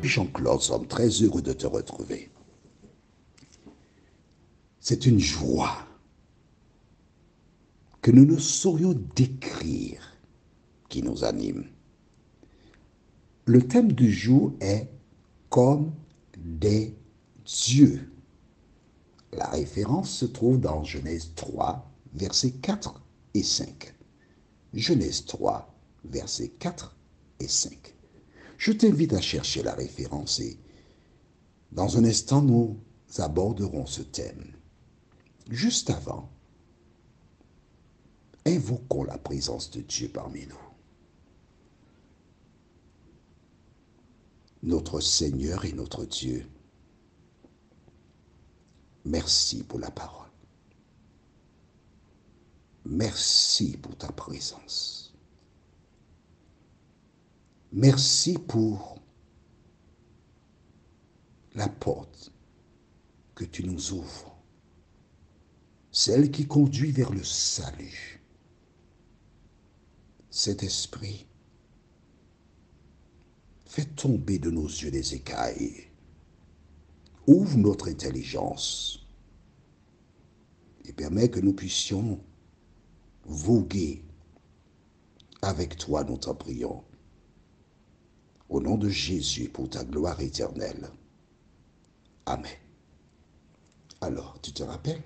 Jean-Claude, nous sommes très heureux de te retrouver. C'est une joie que nous ne saurions décrire qui nous anime. Le thème du jour est comme des dieux. La référence se trouve dans Genèse 3, versets 4 et 5. Genèse 3, versets 4 et 5. Je t'invite à chercher la référence et dans un instant, nous aborderons ce thème. Juste avant, invoquons la présence de Dieu parmi nous. Notre Seigneur et notre Dieu, merci pour la parole. Merci pour ta présence. Merci pour la porte que tu nous ouvres, celle qui conduit vers le salut. Cet esprit, fais tomber de nos yeux les écailles. Ouvre notre intelligence et permets que nous puissions voguer avec toi, nous t'en prions. Au nom de Jésus, pour ta gloire éternelle. Amen. Alors, tu te rappelles?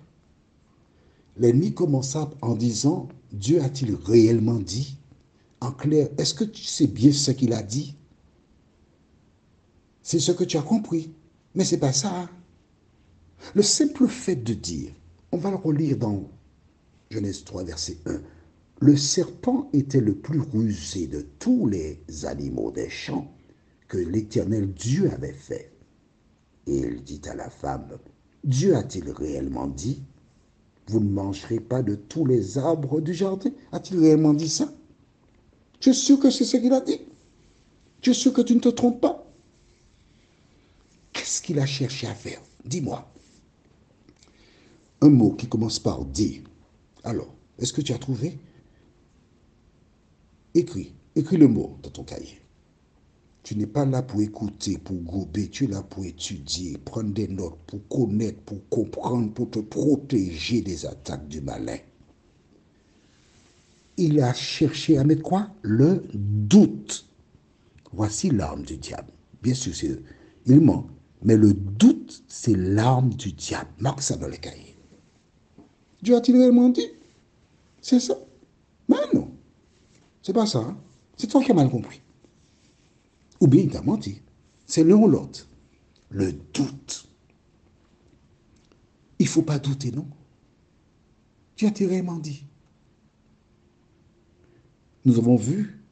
L'ennemi commença en disant, Dieu a-t-il réellement dit? En clair, est-ce que tu sais bien ce qu'il a dit? C'est ce que tu as compris. Mais ce n'est pas ça. Le simple fait de dire, on va le relire dans Genèse 3, verset 1. Le serpent était le plus rusé de tous les animaux des champs que l'Éternel Dieu avait fait. Et il dit à la femme, Dieu a-t-il réellement dit, vous ne mangerez pas de tous les arbres du jardin? A-t-il réellement dit ça? Tu es sûr que c'est ce qu'il a dit? Tu es sûr que tu ne te trompes pas? Qu'est-ce qu'il a cherché à faire? Dis-moi. Un mot qui commence par D. Alors, est-ce que tu as trouvé? Écris le mot dans ton cahier. Tu n'es pas là pour écouter, pour gober, tu es là pour étudier, prendre des notes, pour connaître, pour comprendre, pour te protéger des attaques du malin. Il a cherché à mettre quoi? Le doute. Voici l'arme du diable. Bien sûr, il ment, mais le doute, c'est l'arme du diable. Marque ça dans le cahier. Dieu a-t-il réellement dit? C'est ça? Mais non, c'est pas ça. Hein? C'est toi qui as mal compris. Ou bien il t'a menti. C'est l'un ou l'autre. Le doute. Il ne faut pas douter, non? Dieu a-t-il réellement dit? Nous avons vu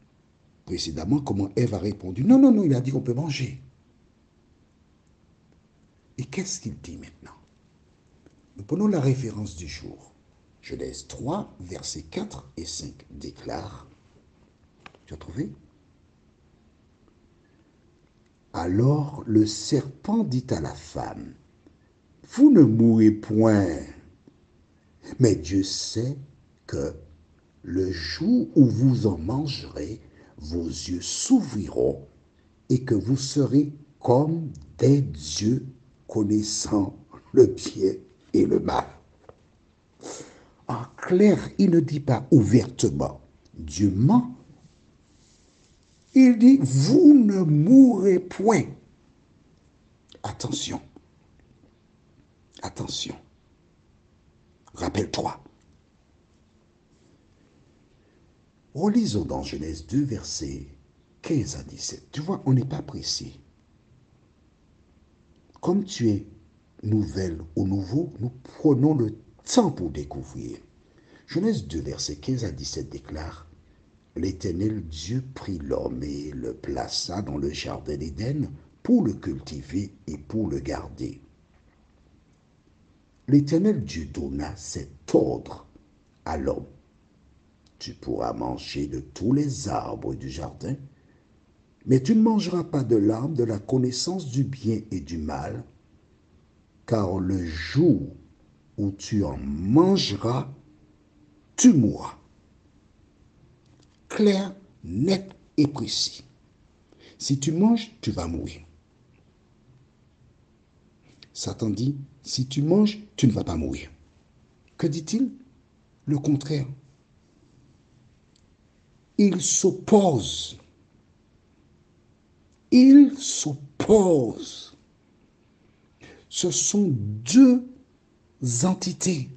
précédemment comment Ève a répondu. Non, non, non, il a dit qu'on peut manger. Et qu'est-ce qu'il dit maintenant? Nous prenons la référence du jour. Genèse 3, versets 4 et 5 déclare. Tu as trouvé? Alors le serpent dit à la femme, vous ne mourrez point, mais Dieu sait que le jour où vous en mangerez, vos yeux s'ouvriront et que vous serez comme des dieux connaissant le bien et le mal. En clair, il ne dit pas ouvertement, Dieu ment. Il dit, vous ne mourrez point. Attention. Attention. Rappelle-toi. Relisons dans Genèse 2, versets 15 à 17. Tu vois, on n'est pas pressé. Comme tu es nouvelle ou nouveau, nous prenons le temps pour découvrir. Genèse 2, versets 15 à 17 déclare, l'Éternel Dieu prit l'homme et le plaça dans le jardin d'Éden pour le cultiver et pour le garder. L'Éternel Dieu donna cet ordre à l'homme. Tu pourras manger de tous les arbres du jardin, mais tu ne mangeras pas de l'arbre de la connaissance du bien et du mal, car le jour où tu en mangeras, tu mourras. Clair, net et précis. Si tu manges, tu vas mourir. Satan dit, si tu manges, tu ne vas pas mourir. Que dit-il? Le contraire. Il s'oppose. Il s'oppose. Ce sont deux entités.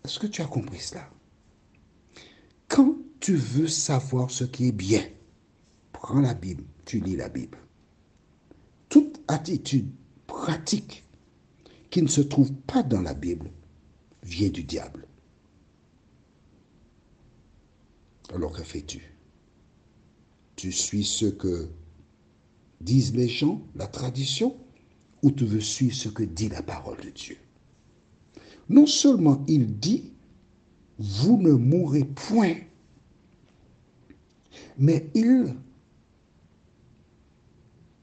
Est-ce que tu as compris cela? Quand tu veux savoir ce qui est bien, prends la Bible, tu lis la Bible. Toute attitude pratique qui ne se trouve pas dans la Bible vient du diable. Alors que fais-tu? Tu suis ce que disent les gens, la tradition, ou tu veux suivre ce que dit la parole de Dieu? Non seulement il dit, vous ne mourrez point, mais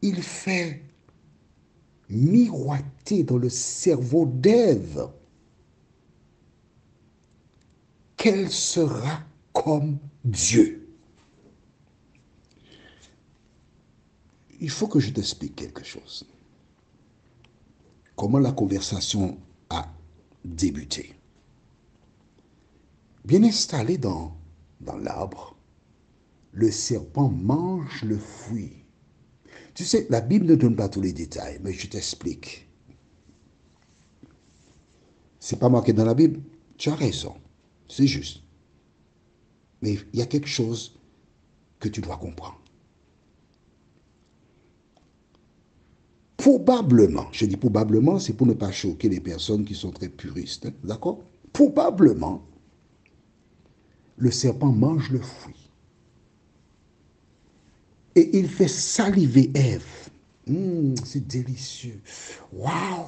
il fait miroiter dans le cerveau d'Ève qu'elle sera comme Dieu. Il faut que je t'explique quelque chose. Comment la conversation a débuté. Bien installé dans l'arbre, le serpent mange le fruit. Tu sais, la Bible ne donne pas tous les détails, mais je t'explique. C'est pas marqué dans la Bible, tu as raison, c'est juste. Mais il y a quelque chose que tu dois comprendre. Probablement, je dis probablement, c'est pour ne pas choquer les personnes qui sont très puristes, hein, d'accord? Probablement, le serpent mange le fruit. Et il fait saliver Ève. C'est délicieux. Waouh!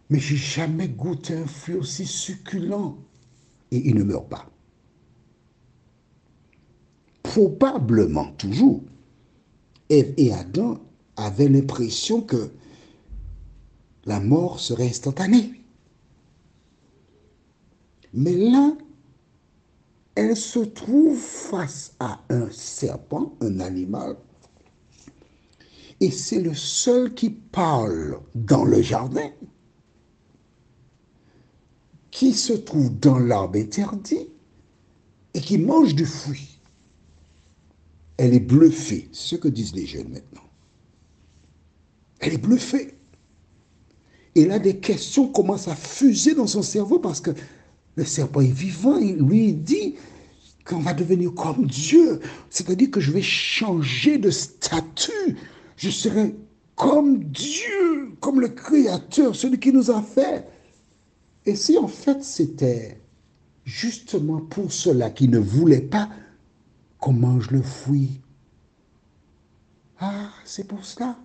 Mais j'ai jamais goûté un fruit aussi succulent. Et il ne meurt pas. Probablement, toujours, Ève et Adam avaient l'impression que la mort serait instantanée. Mais là, elle se trouve face à un serpent, un animal, et c'est le seul qui parle dans le jardin, qui se trouve dans l'arbre interdit et qui mange du fruit. Elle est bluffée, c'est ce que disent les jeunes maintenant. Elle est bluffée. Et là, des questions commencent à fuser dans son cerveau parce que le serpent est vivant. Il lui dit qu'on va devenir comme Dieu. C'est-à-dire que je vais changer de statut. Je serai comme Dieu, comme le Créateur, celui qui nous a fait. Et si en fait c'était justement pour cela qu'il ne voulait pas qu'on mange le fruit. Ah, c'est pour cela.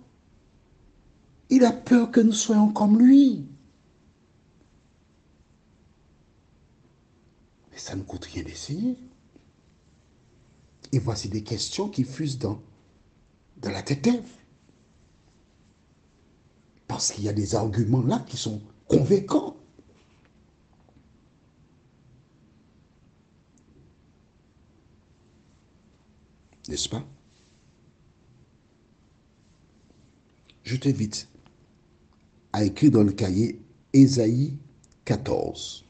Il a peur que nous soyons comme lui. Mais ça ne coûte rien d'essayer. Et voici des questions qui fusent dans la tête d'Ève. Parce qu'il y a des arguments là qui sont convaincants. N'est-ce pas? Je t'invite à écrire dans le cahier Ésaïe 14.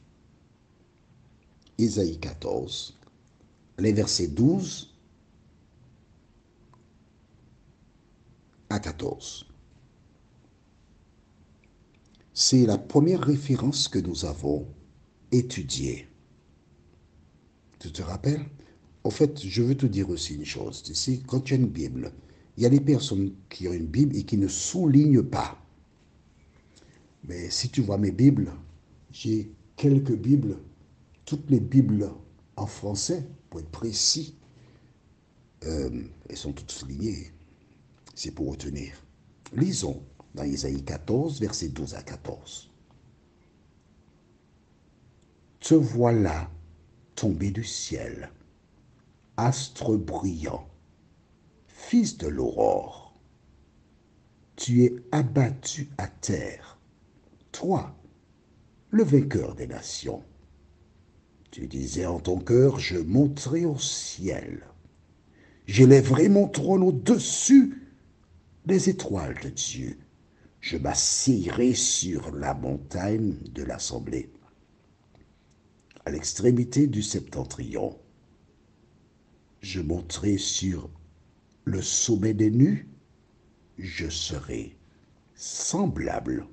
Ésaïe 14, les versets 12 à 14. C'est la première référence que nous avons étudiée. Tu te rappelles? En fait, je veux te dire aussi une chose. Tu sais, quand tu as une Bible, il y a des personnes qui ont une Bible et qui ne soulignent pas. Mais si tu vois mes Bibles, j'ai quelques Bibles, toutes les Bibles en français, pour être précis, elles sont toutes soulignées. C'est pour retenir. Lisons dans Ésaïe 14, versets 12 à 14. Te voilà tombé du ciel, astre brillant, fils de l'aurore. Tu es abattu à terre, toi, le vainqueur des nations. Tu disais en ton cœur, je monterai au ciel. J'élèverai mon trône au-dessus des étoiles de Dieu. Je m'assierai sur la montagne de l'assemblée, à l'extrémité du septentrion. Je monterai sur le sommet des nues, je serai semblable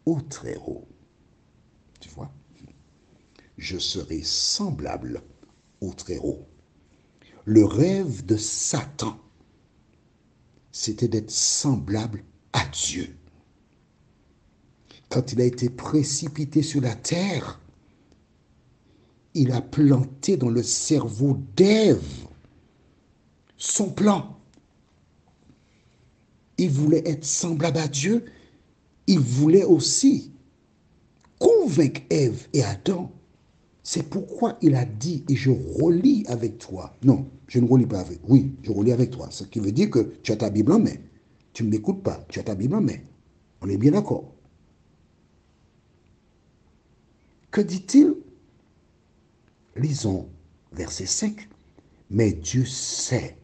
au Très-Haut. Tu vois? Je serai semblable au Très-Haut. Le rêve de Satan, c'était d'être semblable à Dieu. Quand il a été précipité sur la terre, il a planté dans le cerveau d'Ève son plan. Il voulait être semblable à Dieu. Il voulait aussi convaincre Ève et Adam. C'est pourquoi il a dit, et je relis avec toi. Non, je ne relis pas avec. Oui, je relis avec toi. Ce qui veut dire que tu as ta Bible en main. Tu ne m'écoutes pas. Tu as ta Bible en main. On est bien d'accord. Que dit-il? Lisons verset 5. Mais Dieu sait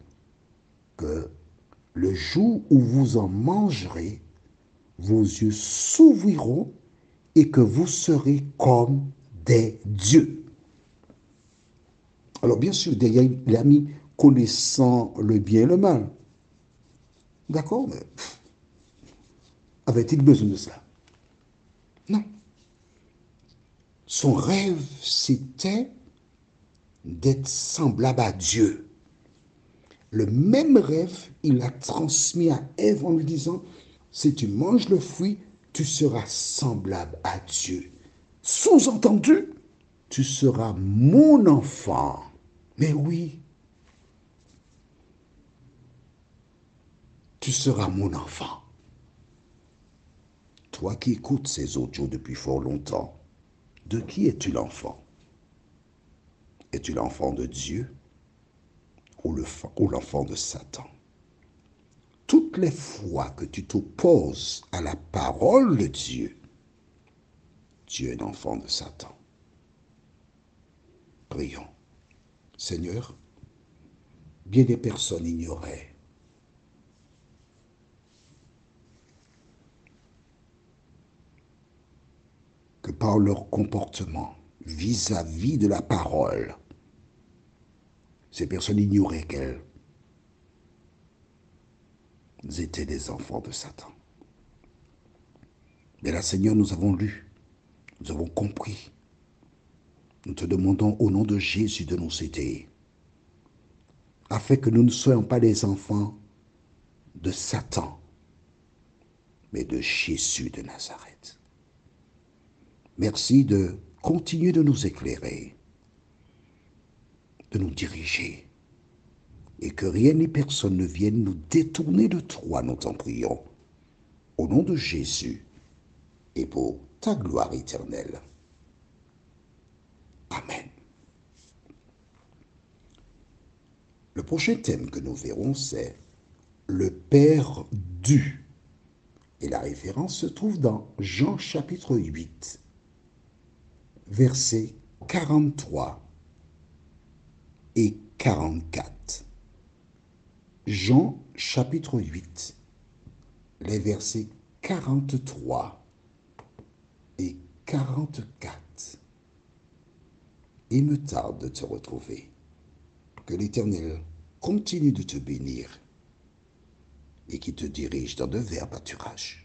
que le jour où vous en mangerez, vos yeux s'ouvriront et que vous serez comme des dieux. Alors bien sûr, derrière, il a mis connaissant le bien et le mal. D'accord, mais avait-il besoin de cela? Non. Son rêve, c'était d'être semblable à Dieu. Le même rêve, il a transmis à Ève en lui disant, si tu manges le fruit, tu seras semblable à Dieu. Sous-entendu, tu seras mon enfant. Mais oui, tu seras mon enfant. Toi qui écoutes ces audios depuis fort longtemps, de qui es-tu l'enfant? Es-tu l'enfant de Dieu ou l'enfant de Satan? Toutes les fois que tu t'opposes à la parole de Dieu, tu es l'enfant de Satan. Prions. Seigneur, bien des personnes ignoraient que par leur comportement vis-à-vis de la parole, ces personnes ignoraient qu'elles étaient des enfants de Satan. Mais là, Seigneur, nous avons lu, nous avons compris. Nous te demandons au nom de Jésus de nous aider, afin que nous ne soyons pas des enfants de Satan, mais de Jésus de Nazareth. Merci de continuer de nous éclairer, de nous diriger, et que rien ni personne ne vienne nous détourner de toi, nous t'en prions, au nom de Jésus, et pour ta gloire éternelle. Amen. Le prochain thème que nous verrons, c'est le Père dû. Et la référence se trouve dans Jean chapitre 8, versets 43 et 44. Jean chapitre 8, les versets 43 et 44. Il me tarde de te retrouver. Que l'Éternel continue de te bénir et qui te dirige dans de verts pâturages.